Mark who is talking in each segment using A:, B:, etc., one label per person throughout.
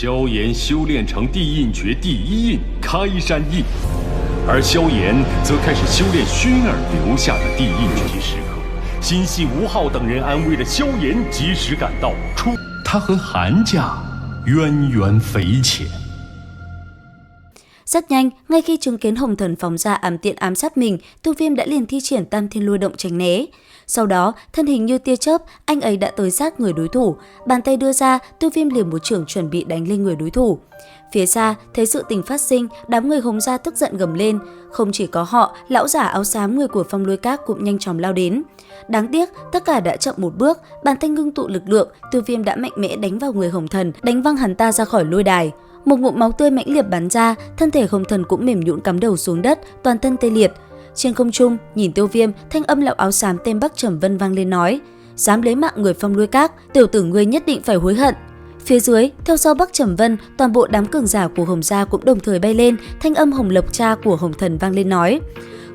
A: 萧炎修炼成地印诀第一印开山印，而萧炎则开始修炼薰儿留下的地印诀。时刻，心系吴昊等人安危的萧炎及时赶到，他和韩家渊源匪浅。
B: Rất nhanh, ngay khi chứng kiến Hồng Thần phóng ra ám tiễn ám sát mình, Tiêu Viêm đã liền thi triển Tam Thiên Lôi Động tránh né. Sau đó, thân hình như tia chớp, anh ấy đã tới sát người đối thủ. Bàn tay đưa ra, Tiêu Viêm liền một chưởng chuẩn bị đánh lên người đối thủ. Phía xa, thấy sự tình phát sinh, đám người Hồng gia tức giận gầm lên. Không chỉ có họ, lão giả áo xám người của Phong Lôi Các cũng nhanh chóng lao đến. Đáng tiếc, tất cả đã chậm một bước, bàn tay ngưng tụ lực lượng, Tiêu Viêm đã mạnh mẽ đánh vào người Hồng Thần, đánh văng hắn ta ra khỏi lôi đài. Một ngụm máu tươi mãnh liệt bắn ra, thân thể Hồng Thần cũng mềm nhũn cắm đầu xuống đất, toàn thân tê liệt. Trên không trung, nhìn Tiêu Viêm, thanh âm lão áo xám tên Bắc Trầm Vân vang lên nói: "Dám lấy mạng người Phong Lôi Các, tiểu tử ngươi nhất định phải hối hận." Phía dưới, theo sau Bắc Trầm Vân, toàn bộ đám cường giả của Hồng gia cũng đồng thời bay lên, thanh âm Hồng Lộc cha của Hồng Thần vang lên nói: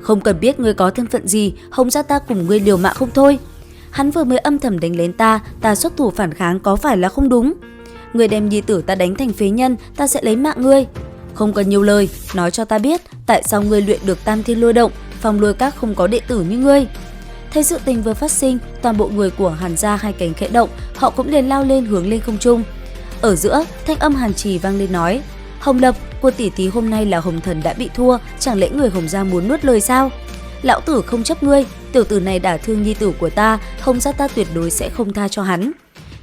B: "Không cần biết ngươi có thân phận gì, Hồng gia ta cùng ngươi liều mạng không thôi. Hắn vừa mới âm thầm đánh lén ta, ta xuất thủ phản kháng có phải là không đúng? Ngươi đem nhi tử ta đánh thành phế nhân, ta sẽ lấy mạng ngươi. Không cần nhiều lời, nói cho ta biết tại sao ngươi luyện được Tam Thiên Lôi Động, Phong Lôi Các không có đệ tử như ngươi." Thấy sự tình vừa phát sinh, toàn bộ người của Hàn gia hai cánh khẽ động, họ cũng liền lao lên hướng lên không trung. Ở giữa, thanh âm Hàn Trì vang lên nói: "Hồng Lập, của tỷ tỷ hôm nay là Hồng Thần đã bị thua, chẳng lẽ người Hồng gia muốn nuốt lời sao? Lão tử không chấp ngươi, tiểu tử này đả thương nhi tử của ta, Hồng gia ta tuyệt đối sẽ không tha cho hắn."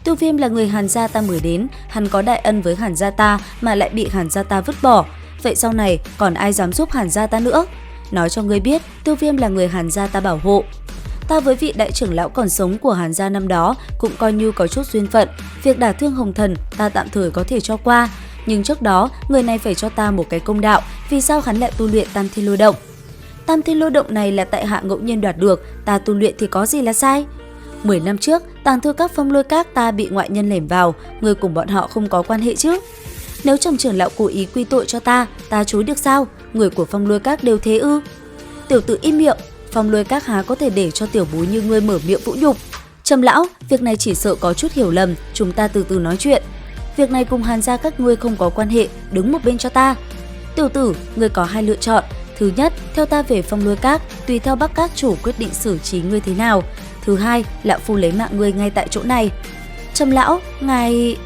B: Tiêu Viêm là người Hàn gia ta mời đến, hắn có đại ân với Hàn gia ta mà lại bị Hàn gia ta vứt bỏ, vậy sau này còn ai dám giúp Hàn gia ta nữa? Nói cho ngươi biết, Tiêu Viêm là người Hàn gia ta bảo hộ. Ta với vị đại trưởng lão còn sống của Hàn gia năm đó cũng coi như có chút duyên phận, việc đả thương Hồng Thần ta tạm thời có thể cho qua, nhưng trước đó người này phải cho ta một cái công đạo, vì sao hắn lại tu luyện Tam Thiên Lôi Động? Tam Thiên Lôi Động này là tại hạ ngẫu nhiên đoạt được, ta tu luyện thì có gì là sai? 10 năm trước, tàng thư các Phong Lôi Các ta bị ngoại nhân lẻm vào, người cùng bọn họ không có quan hệ chứ? Nếu Trầm trưởng lão cố ý quy tội cho ta chối được sao? Người của Phong Lôi Các đều thế ư? Tiểu tử im miệng, Phong Lôi Các há có thể để cho tiểu bối như ngươi mở miệng vũ nhục? Trầm lão, việc này chỉ sợ có chút hiểu lầm, chúng ta từ từ nói chuyện. Việc này cùng Hàn gia các ngươi không có quan hệ, đứng một bên cho ta. Tiểu tử, ngươi có hai lựa chọn. Thứ nhất, theo ta về Phong Lôi Các, tùy theo Bắc Các chủ quyết định xử trí ngươi thế nào. Thứ hai, lão phu lấy mạng ngươi ngay tại chỗ này." Trầm lão, ngài...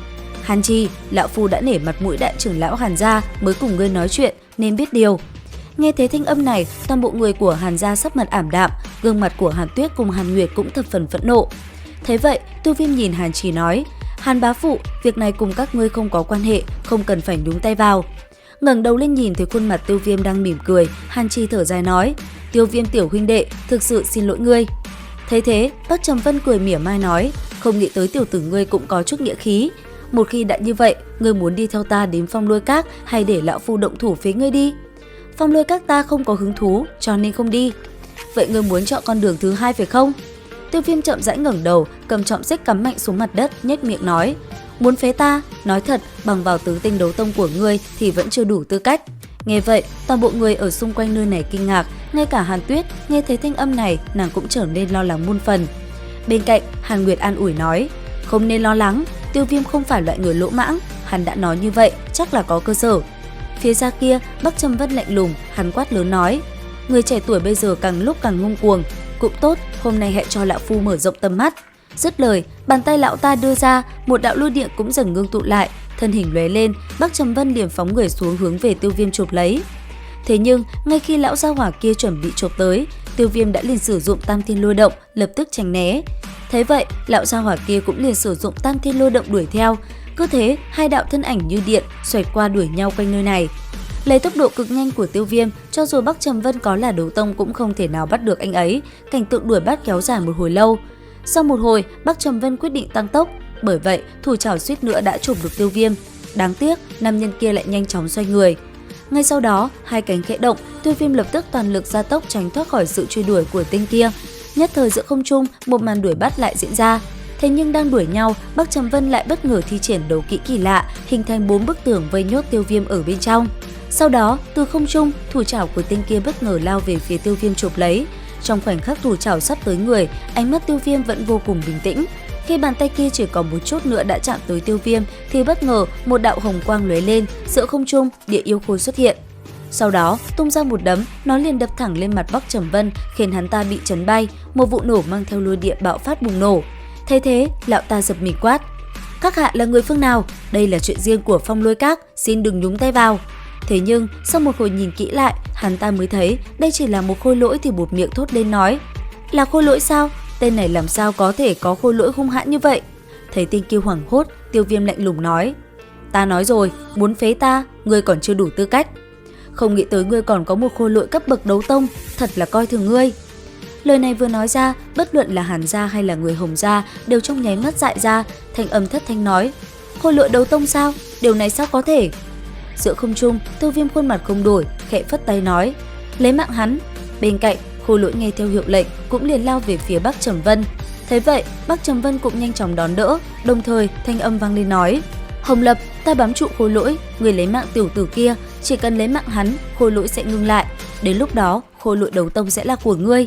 B: Hàn Trì, lão phu đã nể mặt mũi đại trưởng lão Hàn gia mới cùng ngươi nói chuyện, nên biết điều. Nghe thấy thanh âm này, toàn bộ người của Hàn gia sắc mặt ảm đạm, gương mặt của Hàn Tuyết cùng Hàn Nguyệt cũng thập phần phẫn nộ. Thế vậy, Tiêu Viêm nhìn Hàn Trì nói: "Hàn bá phụ, việc này cùng các ngươi không có quan hệ, không cần phải nhúng tay vào." Ngẩng đầu lên nhìn thấy khuôn mặt Tiêu Viêm đang mỉm cười, Hàn Trì thở dài nói: "Tiêu Viêm tiểu huynh đệ, thực sự xin lỗi ngươi." Thấy thế, Bắc Trầm Vân cười mỉa mai nói: "Không nghĩ tới tiểu tử ngươi cũng có chút nghĩa khí. Một khi đã như vậy, ngươi muốn đi theo ta đến Phong Lôi Các hay để lão phu động thủ phế ngươi đi?" "Phong Lôi Các ta không có hứng thú, cho nên không đi." "Vậy ngươi muốn chọn con đường thứ hai phải không?" Tiêu Viêm chậm rãi ngẩng đầu, cầm trọng xích cắm mạnh xuống mặt đất, nhếch miệng nói: "Muốn phế ta? Nói thật, bằng vào tứ tinh đấu tông của ngươi thì vẫn chưa đủ tư cách." Nghe vậy, toàn bộ người ở xung quanh nơi này kinh ngạc, ngay cả Hàn Tuyết nghe thấy thanh âm này, nàng cũng trở nên lo lắng muôn phần. Bên cạnh, Hàn Nguyệt an ủi nói: "Không nên lo lắng, Tiêu Viêm không phải loại người lỗ mãng, hắn đã nói như vậy, chắc là có cơ sở." Phía xa kia, Bắc Trầm Vân lạnh lùng, hắn quát lớn nói: "Người trẻ tuổi bây giờ càng lúc càng ngông cuồng, cũng tốt, hôm nay hãy cho lão phu mở rộng tầm mắt." Dứt lời, bàn tay lão ta đưa ra, một đạo lôi điện cũng dần ngưng tụ lại, thân hình lóe lên, Bắc Trầm Vân liền phóng người xuống hướng về Tiêu Viêm chộp lấy. Thế nhưng, ngay khi lão gia hỏa kia chuẩn bị chộp tới, Tiêu Viêm đã liền sử dụng Tam Thiên Lôi Động, lập tức tránh né. Thế vậy, lão gia hỏa kia cũng liền sử dụng Tam Thiên Lôi Động đuổi theo. Cứ thế, hai đạo thân ảnh như điện xoẹt qua đuổi nhau quanh nơi này. Lấy tốc độ cực nhanh của Tiêu Viêm, cho dù Bắc Trầm Vân có là đấu tông cũng không thể nào bắt được anh ấy. Cảnh tượng đuổi bắt kéo dài một hồi lâu. Sau một hồi, Bắc Trầm Vân quyết định tăng tốc, bởi vậy thủ chảo suýt nữa đã chụp được Tiêu Viêm. Đáng tiếc, nam nhân kia lại nhanh chóng xoay người. Ngay sau đó, hai cánh khẽ động, Tiêu Viêm lập tức toàn lực gia tốc tránh thoát khỏi sự truy đuổi của tên kia. Nhất thời giữa không trung, một màn đuổi bắt lại diễn ra. Thế nhưng đang đuổi nhau, Bắc Trầm Vân lại bất ngờ thi triển đấu kỹ kỳ lạ, hình thành 4 bức tường vây nhốt Tiêu Viêm ở bên trong. Sau đó, từ không trung, thủ chảo của tên kia bất ngờ lao về phía Tiêu Viêm chụp lấy. Trong khoảnh khắc thủ chảo sắp tới người, ánh mắt Tiêu Viêm vẫn vô cùng bình tĩnh. Khi bàn tay kia chỉ còn một chút nữa đã chạm tới Tiêu Viêm thì bất ngờ một đạo hồng quang lóe lên, giữa không trung địa yêu khôi xuất hiện. Sau đó tung ra một đấm, nó liền đập thẳng lên mặt Bắc Trầm Vân, khiến hắn ta bị chấn bay, một vụ nổ mang theo lôi điện bạo phát bùng nổ. Thấy thế, lão ta giật mình quát: "Các hạ là người phương nào? Đây là chuyện riêng của Phong Lôi Các, xin đừng nhúng tay vào." Thế nhưng sau một hồi nhìn kỹ lại, hắn ta mới thấy đây chỉ là một khôi lỗi thì buột miệng thốt lên nói: "Là khôi lỗi sao? Tên này làm sao có thể có khôi lỗi hung hãn như vậy?" Thấy tên kia hoảng hốt, Tiêu Viêm lạnh lùng nói: "Ta nói rồi, muốn phế ta, ngươi còn chưa đủ tư cách. Không nghĩ tới ngươi còn có một khôi lỗi cấp bậc đấu tông, thật là coi thường ngươi." Lời này vừa nói ra, bất luận là Hàn gia hay là người Hồng gia đều trong nháy mắt dại ra, thanh âm thất thanh nói: "Khôi lỗi đấu tông sao? Điều này sao có thể?" Giữa không trung, Tiêu Viêm khuôn mặt không đổi, khẽ phất tay nói: "Lấy mạng hắn." Bên cạnh, khôi lỗi nghe theo hiệu lệnh cũng liền lao về phía Bắc Trầm Vân. Thế vậy, Bắc Trầm Vân cũng nhanh chóng đón đỡ, đồng thời thanh âm vang lên nói: "Hồng Lập, ta bám trụ khôi lỗi, người lấy mạng tiểu tử kia, chỉ cần lấy mạng hắn, khôi lỗi sẽ ngưng lại, đến lúc đó khôi lỗi đấu tông sẽ là của ngươi."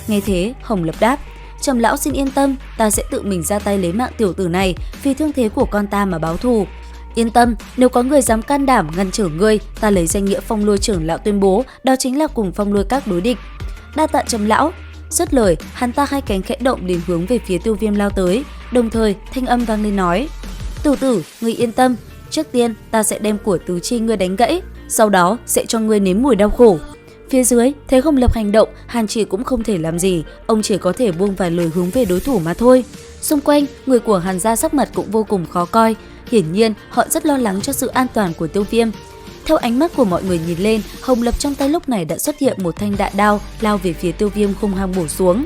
B: Nghe thế, Hồng Lập đáp: "Trầm lão xin yên tâm, ta sẽ tự mình ra tay lấy mạng tiểu tử này, vì thương thế của con ta mà báo thù. Yên tâm, nếu có người dám can đảm ngăn trở ngươi, ta lấy danh nghĩa Phong Lôi trưởng lão tuyên bố, đó chính là cùng Phong Lôi Các đối địch." "Đa tạ Trầm lão." Dứt lời, hắn ta hai cánh khẽ động liền hướng về phía Tiêu Viêm lao tới, đồng thời thanh âm vang lên nói: "Tiểu tử, ngươi yên tâm, trước tiên ta sẽ đem của tứ chi ngươi đánh gãy, sau đó sẽ cho ngươi nếm mùi đau khổ." Phía dưới, thấy Hồng Lập hành động, Hàn Chỉ cũng không thể làm gì, ông chỉ có thể buông vài lời hướng về đối thủ mà thôi. Xung quanh, người của Hàn gia sắc mặt cũng vô cùng khó coi, hiển nhiên họ rất lo lắng cho sự an toàn của Tiêu Viêm. Theo ánh mắt của mọi người nhìn lên, Hồng Lập trong tay lúc này đã xuất hiện một thanh đại đao lao về phía Tiêu Viêm hung hăng bổ xuống.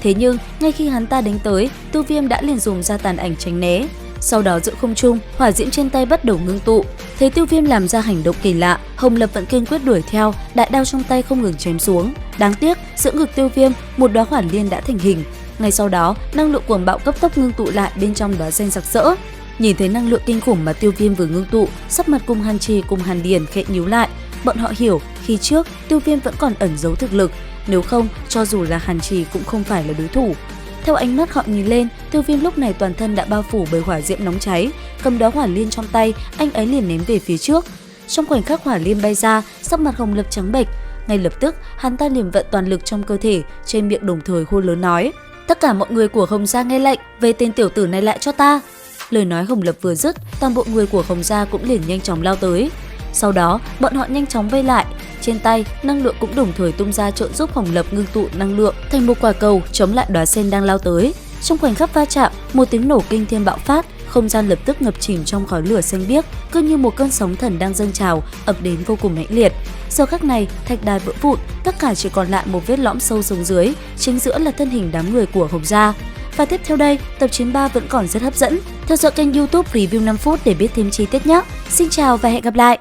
B: Thế nhưng, ngay khi hắn ta đánh tới, Tiêu Viêm đã liền dùng ra tàn ảnh tránh né. Sau đó giữa không trung, hỏa diễm trên tay bắt đầu ngưng tụ. Thấy Tiêu Viêm làm ra hành động kỳ lạ, Hồng Lập vẫn kiên quyết đuổi theo, đại đao trong tay không ngừng chém xuống. Đáng tiếc, giữa ngực Tiêu Viêm, một đóa hỏa liên đã thành hình. Ngay sau đó, năng lượng cuồng bạo cấp tốc ngưng tụ lại bên trong đóa sen sặc sỡ. Nhìn thấy năng lượng kinh khủng mà Tiêu Viêm vừa ngưng tụ, sắc mặt cùng Hàn Trì cùng Hàn Điền khẽ nhíu lại. Bọn họ hiểu, khi trước Tiêu Viêm vẫn còn ẩn giấu thực lực, nếu không, cho dù là Hàn Trì cũng không phải là đối thủ. Theo ánh mắt họ nhìn lên, Tiêu Viêm lúc này toàn thân đã bao phủ bởi hỏa diễm nóng cháy, cầm đóa hỏa liên trong tay, anh ấy liền ném về phía trước. Trong khoảnh khắc hỏa liên bay ra, sắc mặt Hồng Lập trắng bệch, ngay lập tức hắn ta liền vận toàn lực trong cơ thể, trên miệng đồng thời hô lớn nói: "Tất cả mọi người của Hồng gia nghe lệnh, về tên tiểu tử này lại cho ta." Lời nói Hồng Lập vừa dứt, toàn bộ người của Hồng gia cũng liền nhanh chóng lao tới. Sau đó, bọn họ nhanh chóng vây lại, trên tay năng lượng cũng đồng thời tung ra trợ giúp Hồng Lập ngưng tụ năng lượng thành một quả cầu chống lại đóa sen đang lao tới. Trong khoảnh khắc va chạm, một tiếng nổ kinh thiên bạo phát, không gian lập tức ngập chìm trong khói lửa xanh biếc, cứ như một cơn sóng thần đang dâng trào, ập đến vô cùng mãnh liệt. Giờ khắc này, thạch đài vỡ vụn, tất cả chỉ còn lại một vết lõm sâu xuống dưới, chính giữa là thân hình đám người của Hồng gia. Và tiếp theo đây, tập 93 vẫn còn rất hấp dẫn. Theo dõi kênh YouTube Review 5 phút để biết thêm chi tiết nhé. Xin chào và hẹn gặp lại!